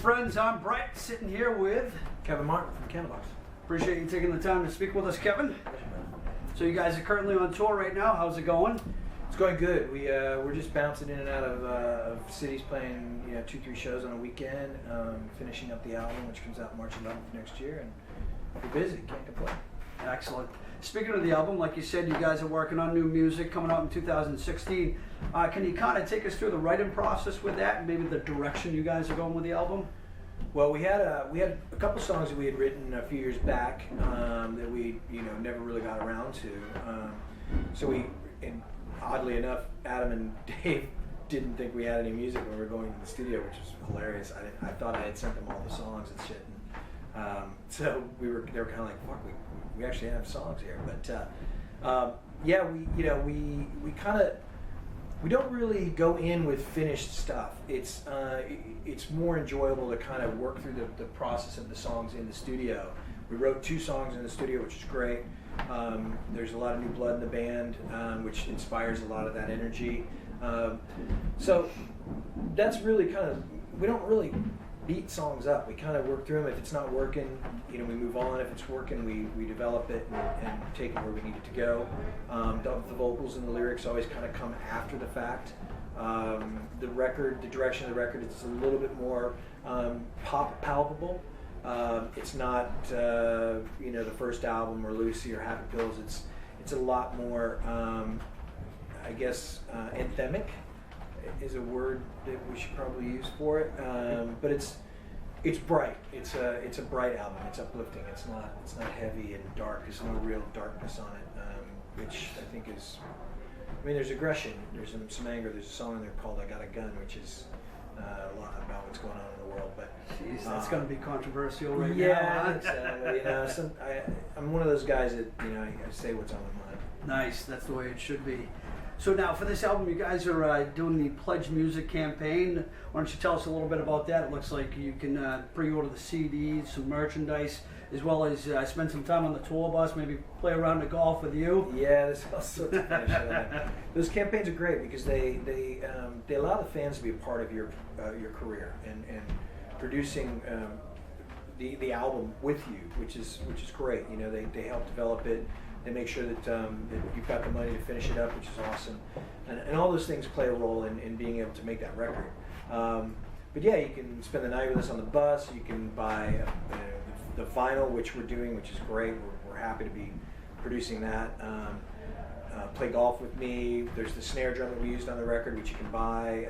friends, I'm Brett, sitting here with Kevin Martin from Candlebox. Appreciate you taking the time to speak with us, Kevin. So you guys are currently on tour right now. How's it going? It's going good. We're just bouncing in and out of cities, playing 2-3 shows on a weekend, finishing up the album, which comes out March 11th next year, and we're busy. Can't complain. Excellent. Speaking of the album, like you said, you guys are working on new music coming out in 2016. Can you kind of take us through the writing process with that, and maybe the direction you guys are going with the album? Well, we had a couple songs that we had written a few years back that we never really got around to. So and oddly enough, Adam and Dave didn't think we had any music when we were going to the studio, which was hilarious. I thought I had sent them all the songs and shit. So they were kind of like, fuck, we actually have songs here. But we don't really go in with finished stuff. It's more enjoyable to kind of work through the process of the songs in the studio. We wrote 2 songs in the studio, which is great. There's a lot of new blood in the band, which inspires a lot of that energy. So that's really kind of, we don't really beat songs up. We kind of work through them. If it's not working, we move on. If it's working, we develop it and take it where we need it to go. The vocals and the lyrics always kind of come after the fact. The direction of the record, it's a little bit more pop palpable. It's not the first album or Lucy or Happy Pills. It's a lot more, anthemic is a word that we should probably use for it. But it's bright. It's a bright album. It's uplifting. It's not heavy and dark. There's no real darkness on it, which I think is. There's aggression. There's some anger. There's a song in there called "I Got a Gun," which is a lot about what's going on in the world. But jeez, that's going to be controversial right now. Yeah, I think so. I'm one of those guys that I say what's on my mind. Nice. That's the way it should be. So now for this album, you guys are doing the Pledge Music campaign. Why don't you tell us a little bit about that? It looks like you can pre-order the CDs, some merchandise, as well as spend some time on the tour bus, maybe play around the golf with you. Yeah, there's all sorts of fun shit. Those campaigns are great because they allow the fans to be a part of your career and producing the album with you, which is great. They help develop it. They make sure that you've got the money to finish it up, which is awesome. And all those things play a role in being able to make that record. But yeah, you can spend the night with us on the bus. You can buy the vinyl, which we're doing, which is great. We're happy to be producing that. Play golf with me. There's the snare drum that we used on the record, which you can buy.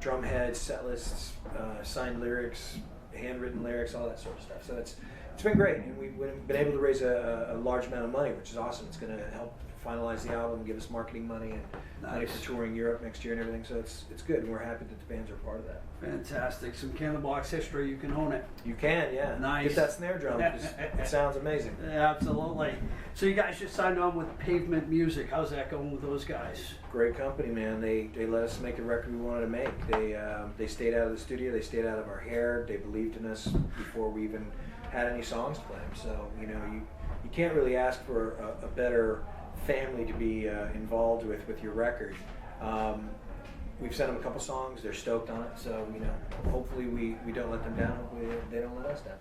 Drum heads, set lists, signed lyrics, handwritten lyrics, all that sort of stuff. So it's been great, and we've been able to raise a large amount of money, which is awesome. It's going to help finalize the album, give us marketing money, and money for touring Europe next year and everything. So it's good, and we're happy that the bands are part of that. Fantastic. Some Candlebox history. You can own it. You can, yeah. Nice. Get that snare drum. It sounds amazing. Yeah, absolutely. So you guys just signed on with Pavement Music. How's that going with those guys? Great company, man. They let us make the record we wanted to make. They stayed out of the studio. They stayed out of our hair. They believed in us before we even had any songs played. So you can't really ask for a better family to be involved with your record. We've sent them a couple songs. They're stoked on it. So hopefully we don't let them down. Hopefully they don't let us down.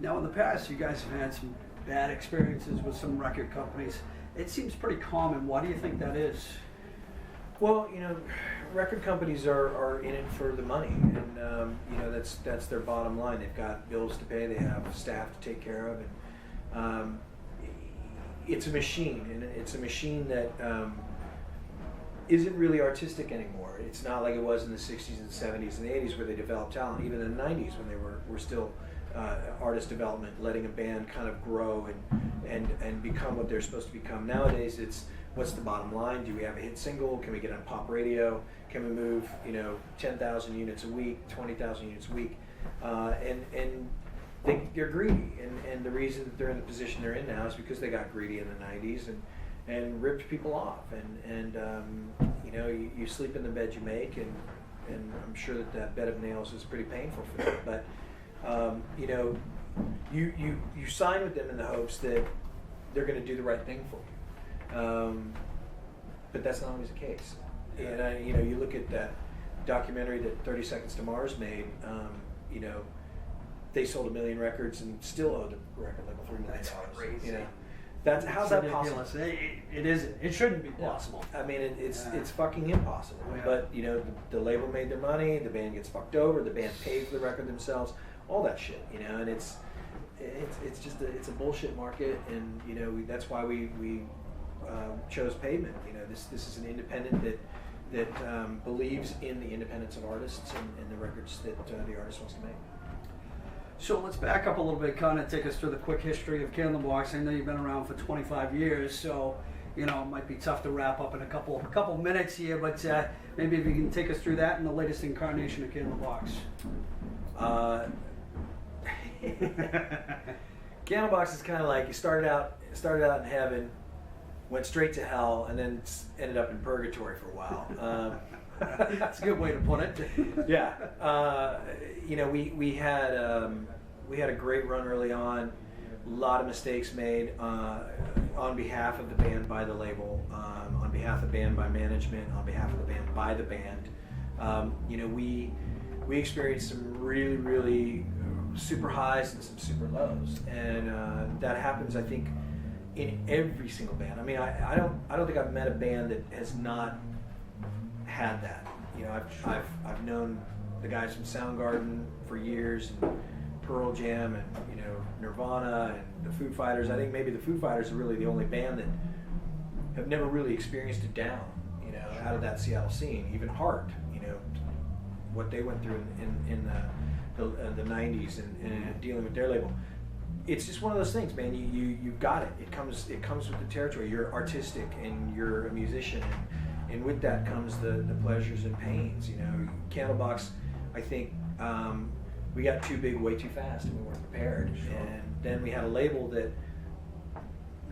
Now in the past, you guys have had some bad experiences with some record companies. It seems pretty common. Why do you think that is? Well, record companies are in it for the money, and that's their bottom line. They've got bills to pay, they have staff to take care of, and it's a machine, and it's a machine that isn't really artistic anymore. It's not like it was in the 60s and 70s and 80s where they developed talent, even in the 90s when they were still artist development, letting a band kind of grow and become what they're supposed to become. Nowadays, it's what's the bottom line? Do we have a hit single? Can we get on pop radio? Can we move 10,000 units a week, 20,000 units a week? And they're greedy, and the reason that they're in the position they're in now is because they got greedy in the 90s and ripped people off. And you sleep in the bed you make, and I'm sure that bed of nails is pretty painful for them. But you sign with them in the hopes that they're going to do the right thing for you. But that's not always the case. And you look at that documentary that 30 Seconds to Mars made. you know, they sold 1 million records and still owed the record label $3 million. That's crazy. You know, how's that possible? It isn't. It shouldn't be possible. I mean, it's fucking impossible. Yeah. But you know, the label made their money. The band gets fucked over. The band paid for the record themselves. All that shit. You know, and it's just it's a bullshit market. And you know, that's why we chose Pavement. You know, this is an independent that believes in the independence of artists and the records that the artist wants to make. So let's back up a little bit, kind of take us through the quick history of Candlebox. I know you've been around for 25 years, so you know it might be tough to wrap up in a couple minutes here, but maybe if you can take us through that and the latest incarnation of Candlebox. Candlebox is kind of like you started out in heaven, went straight to hell, and then ended up in purgatory for a while. That's a good way to put it. Yeah, you know, we had a great run early on. A lot of mistakes made on behalf of the band by the label, on behalf of the band by management, on behalf of the band by the band. You know, we experienced some really super highs and some super lows, and that happens, I think, in every single band. I mean, I don't think I've met a band that has not had that. You know, I've known the guys from Soundgarden for years, and Pearl Jam, and you know, Nirvana, and the Foo Fighters. I think maybe the Foo Fighters are really the only band that have never really experienced it down, you know, out of that Seattle scene. Even Heart, you know, what they went through in the 90s and dealing with their label. It's just one of those things, man. You got it. It comes with the territory. You're artistic and you're a musician, and with that comes the pleasures and pains. You know, Candlebox, I think we got too big way too fast and we weren't prepared. Sure. And then we had a label that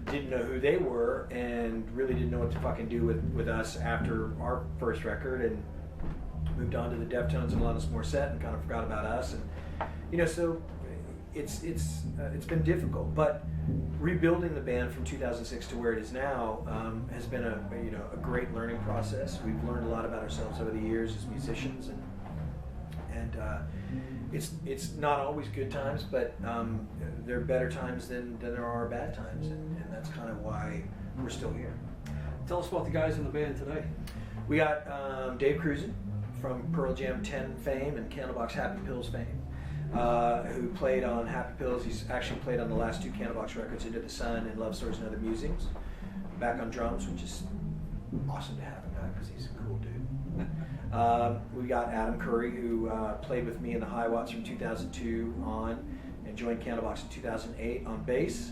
didn't know who they were and really didn't know what to fucking do with us after our first record, and moved on to the Deftones and Alanis Morissette and kind of forgot about us. And you know, so it's been difficult, but rebuilding the band from 2006 to where it is now has been a great learning process. We've learned a lot about ourselves over the years as musicians, and it's not always good times, but there are better times than there are bad times, and that's kind of why we're still here. Tell us about the guys in the band today. We got Dave Cruzen from Pearl Jam 10 fame and Candlebox Happy Pills fame, who played on Happy Pills. He's actually played on the last two Candlebox records, Into the Sun and Love Stories and Other Musings. Back on drums, which is awesome to have him back because he's a cool dude. We got Adam Curry, who played with me in the High Watts from 2002 on, and joined Candlebox in 2008 on bass.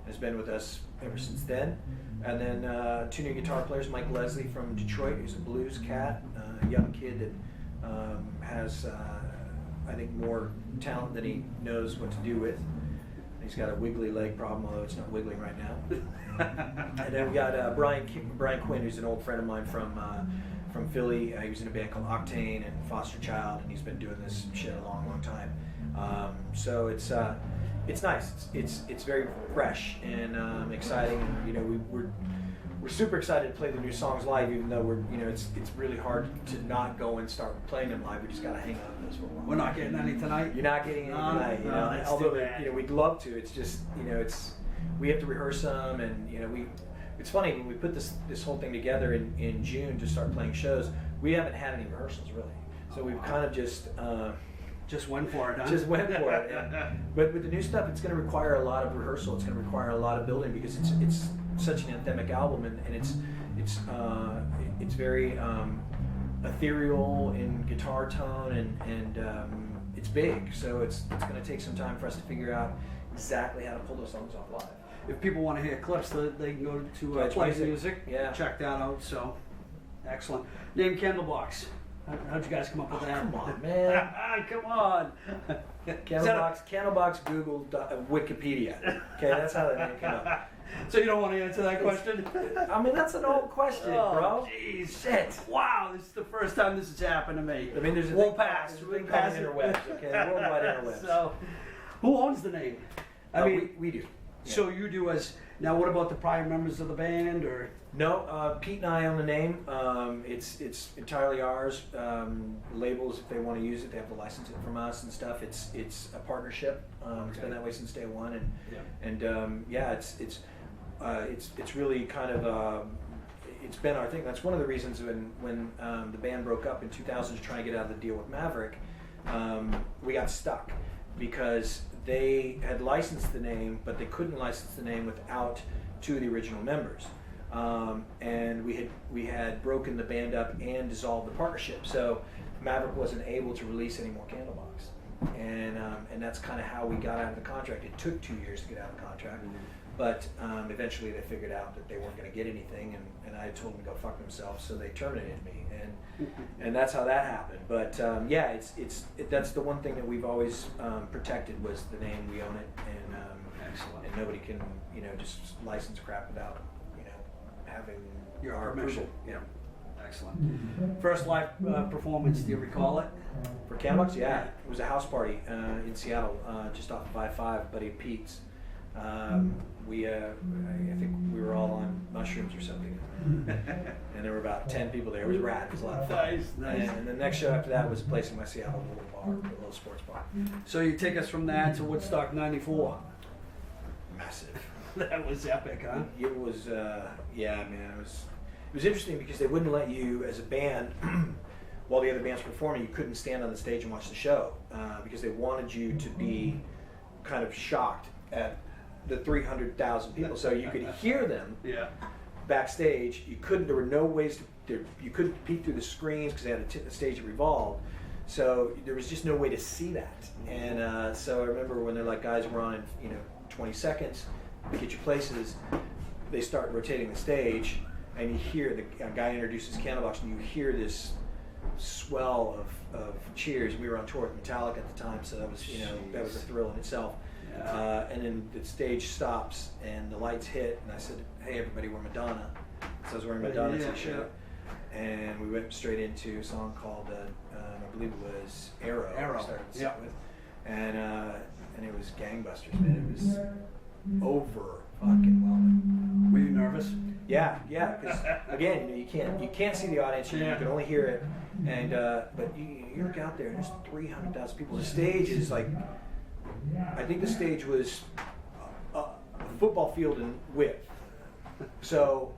Has been with us ever since then. And then two new guitar players, Mike Leslie from Detroit, who's a blues cat, a young kid that has, I think, more talent than he knows what to do with. He's got a wiggly leg problem, although it's not wiggling right now. And then we got Brian Quinn, who's an old friend of mine from Philly. He was in a band called Octane and Foster Child, and he's been doing this shit a long time. So it's nice. It's very fresh and exciting. And, you know, we're super excited to play the new songs live, even though it's really hard to not go and start playing them live. We just got to hang out with those for a while. We're not getting any tonight. You're not getting any tonight. You know, although we'd love to. It's just we have to rehearse them, and it's funny when we put this whole thing together in June to start playing shows. We haven't had any rehearsals really, so we've kind of just went for it, huh? Just went for it. But with the new stuff, it's going to require a lot of rehearsal. It's going to require a lot of building because it's such an anthemic album, and it's very ethereal in guitar tone, and it's big. So it's going to take some time for us to figure out exactly how to pull those songs off live. If people want to hear clips, they can go to Play Music. Yeah. Check that out. So excellent. Name Candlebox. How'd you guys come up with that? Come on, man. Come on. Candlebox, Google, Wikipedia. Okay, that's how that name came up. So you don't want to answer that question? I mean, that's an old question, bro. Jeez, shit. Wow, this is the first time this has happened to me. I mean, there's a we'll thing, pass. There's a We'll thing pass called interwebs, okay? Worldwide interwebs. So, who owns the name? I mean, we do. So you do as now. What about the prior members of the band, or No, Pete and I own the name. It's entirely ours. Labels, if they want to use it, they have to license it from us and stuff. It's a partnership. It's been that way since day one, and yeah, it's really kind of it's been our thing. That's one of the reasons when the band broke up in 2000 to try and get out of the deal with Maverick, we got stuck because they had licensed the name, but they couldn't license the name without two of the original members. And we had broken the band up and dissolved the partnership, so Maverick wasn't able to release any more Candlebox, and that's kind of how we got out of the contract. It took 2 years to get out of the contract, but eventually they figured out that they weren't going to get anything, and I told them to go fuck themselves, so they terminated me, and that's how that happened. But yeah, that's the one thing that we've always protected was the name. We own it, and nobody can just license crap without having your our permission. Yeah. Excellent. First live performance, do you recall it? For Candlebox, yeah. It was a house party in Seattle, just off of I-5, buddy Pete's. I think we were all on mushrooms or something. And there were about 10 people there. It was rad. It was a lot of fun. Nice. And the next show after that was a place in my Seattle, a little bar, a little sports bar. So you take us from that to Woodstock '94. Massive. That was epic, huh? It was, yeah, man. It was interesting because they wouldn't let you, as a band, while the other band's performing, you couldn't stand on the stage and watch the show because they wanted you to be kind of shocked at the 300,000 people, so you could hear them backstage. There were no ways you couldn't peek through the screens because they had a stage that revolved, so there was just no way to see that. And so I remember when they're like, guys, we're on in 20 seconds. Get your places. They start rotating the stage, and you hear a guy introduces Candlebox, and you hear this swell of cheers. We were on tour with Metallica at the time, so that was that was a thrill in itself. Yeah. And then the stage stops, and the lights hit, and I said, "Hey, everybody, we're Madonna." So I was wearing Madonna t-shirt, and we went straight into a song called I believe it was Arrow. We started the set with, and it was gangbusters, man. It was over fucking whelming. Were you nervous? Yeah, because again, you can't see the audience, you can only hear it, and but you look out there and there's 300,000 people. The stage is like, I think the stage was a football field in width. So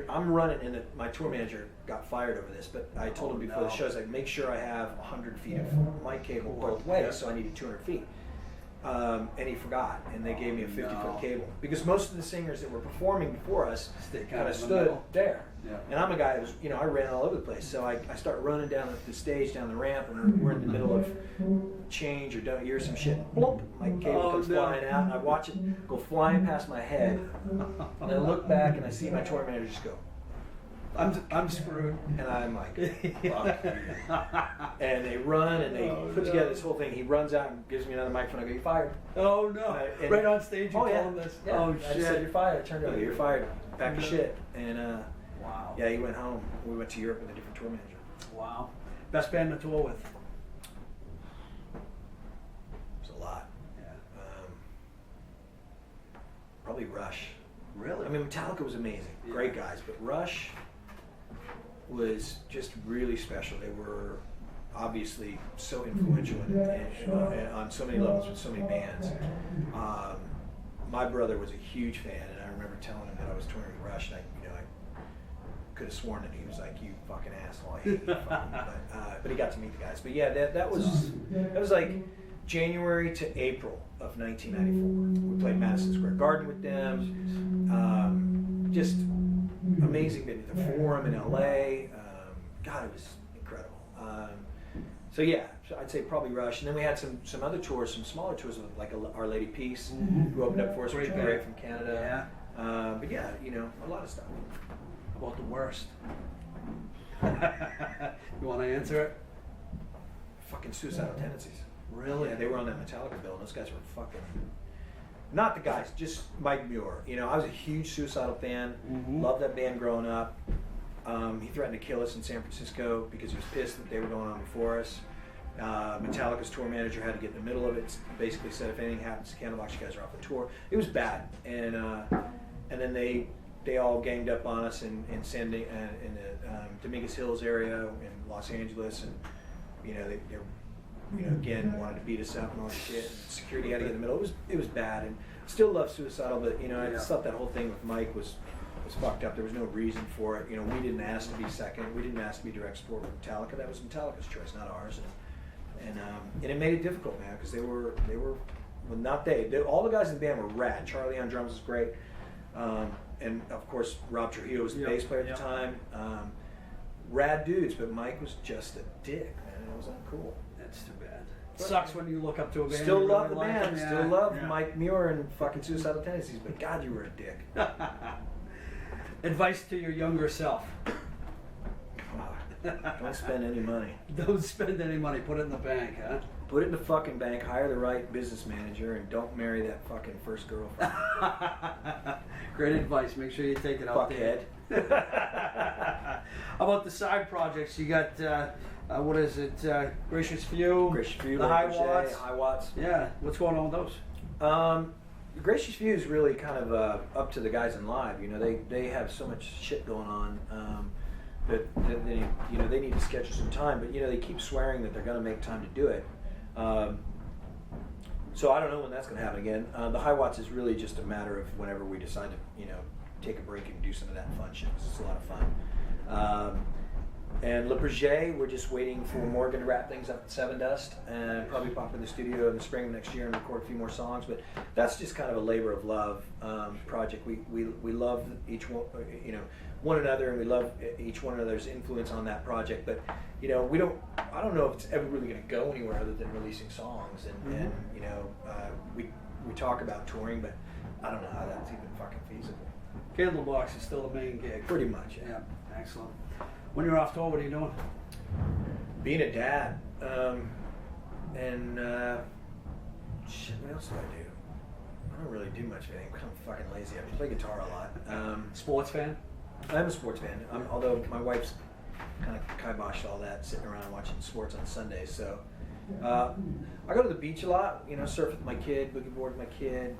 I'm running, and my tour manager got fired over this, but I told him before the show, I was like, make sure I have 100 feet of mic cable both ways, so I needed 200 feet. And he forgot, and they gave me a 50-foot cable because most of the singers that were performing before us kind of stood there. Yeah. And I'm a guy that was, I ran all over the place. So I start running down the stage, down the ramp, and we're in the middle of change or don't hear some shit. Bloop, my cable comes flying out, and I watch it go flying past my head. And I look back, and I see my tour manager just go, I'm screwed. And I'm like, fuck you. And they run, and they put together this whole thing. He runs out and gives me another microphone. I go, you fired. Oh, no. Right on stage, you told him this. Yeah. Oh, I shit. said, you're fired. I turned around, you're fired. Pack your shit. And wow. Yeah, he went home. We went to Europe with a different tour manager. Wow. Best band to tour with? It was a lot. Yeah. Probably Rush. Really? I mean, Metallica was amazing. Yeah. Great guys. But Rush was just really special. They were obviously so influential and on so many levels with so many bands. My brother was a huge fan, and I remember telling him that I was touring with Rush, and I could have sworn that he was like, "You fucking asshole, I hate you." But he got to meet the guys. But yeah, that was like January to April of 1994. We played Madison Square Garden with them. Just amazing. The Forum in LA. God, it was incredible. So yeah, I'd say probably Rush, and then we had some other tours, some smaller tours, like Our Lady Peace, who opened up for us, which was great from Canada. Yeah. But yeah, a lot of stuff. How about the worst? You want to answer it? Fucking Suicidal Tendencies. Really? Yeah, they were on that Metallica bill, and those guys were fucking. Not the guys, just Mike Muir. I was a huge Suicidal fan. Loved that band growing up. He threatened to kill us in San Francisco because he was pissed that they were going on before us. Metallica's tour manager had to get in the middle of it. Basically said, if anything happens to Candlebox, you guys are off the tour. It was bad, and then they they all ganged up on us in the Dominguez Hills area in Los Angeles, and they again wanted to beat us up and all that shit. And security had to get in the middle. It was bad, and still love Suicidal, but I just thought that whole thing with Mike was fucked up. There was no reason for it. We didn't ask to be second. We didn't ask to be direct support with Metallica. That was Metallica's choice, not ours. And it made it difficult, man, because they were well, not they. All the guys in the band were rad. Charlie on drums was great, and of course Rob Trujillo was the bass player at the time. Rad dudes, but Mike was just a dick, man. It was uncool. That's too bad. It sucks when you look up to a band. Still love the like band. them, Still love Mike Muir and fucking Suicidal Tendencies, but God, you were a dick. Advice to your younger self. Don't spend any money. Don't spend any money. Put it in the bank, huh? Put it in the fucking bank, hire the right business manager, and don't marry that fucking first girlfriend. Great advice. Make sure you take it out there. Fuckhead. How about the side projects? You got, what is it, Gracious Few? Gracious Few, the High Watts. High Watts. Yeah. What's going on with those? Gracious Few is really kind of up to the guys in live. They have so much shit going on that they need to schedule some time. But they keep swearing that they're going to make time to do it. So I don't know when that's going to happen again. The High Watts is really just a matter of whenever we decide to take a break and do some of that fun shit. 'Cause it's a lot of fun. And Le Projet, we're just waiting for Morgan to wrap things up at Seven Dust and probably pop in the studio in the spring of next year and record a few more songs. But that's just kind of a labor of love project. We love each one another, and we love each one another's influence on that project. But I don't know if it's ever really going to go anywhere other than releasing songs. And we talk about touring, but I don't know how that's even fucking feasible. Candlebox is still the main gig. Pretty much, Yeah, excellent. When you're off tour, what are you doing? Being a dad, and shit. What else do I do? I don't really do much of anything. I'm kind of fucking lazy. I play guitar a lot. Sports fan? I'm a sports fan. Although my wife's kind of kiboshed all that, sitting around watching sports on Sundays. So I go to the beach a lot. Surf with my kid, boogie board with my kid.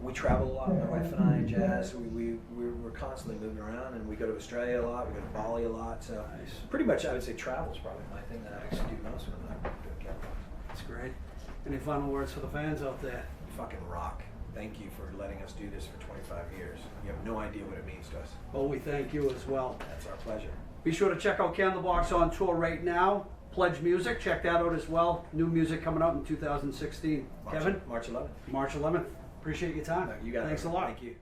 We travel a lot, my wife and I, Jazz. We're constantly moving around, and we go to Australia a lot. We go to Bali a lot. So pretty much, I would say travel is probably my thing that I actually do most when I'm doing Candlebox. That's great. Any final words for the fans out there? Fucking rock. Thank you for letting us do this for 25 years. You have no idea what it means to us. Well, we thank you as well. That's our pleasure. Be sure to check out Candlebox on tour right now. Pledge Music, check that out as well. New music coming out in 2016. Kevin? March 11th. March 11th. Appreciate your time. No, you got it. Thanks a lot. Thank you.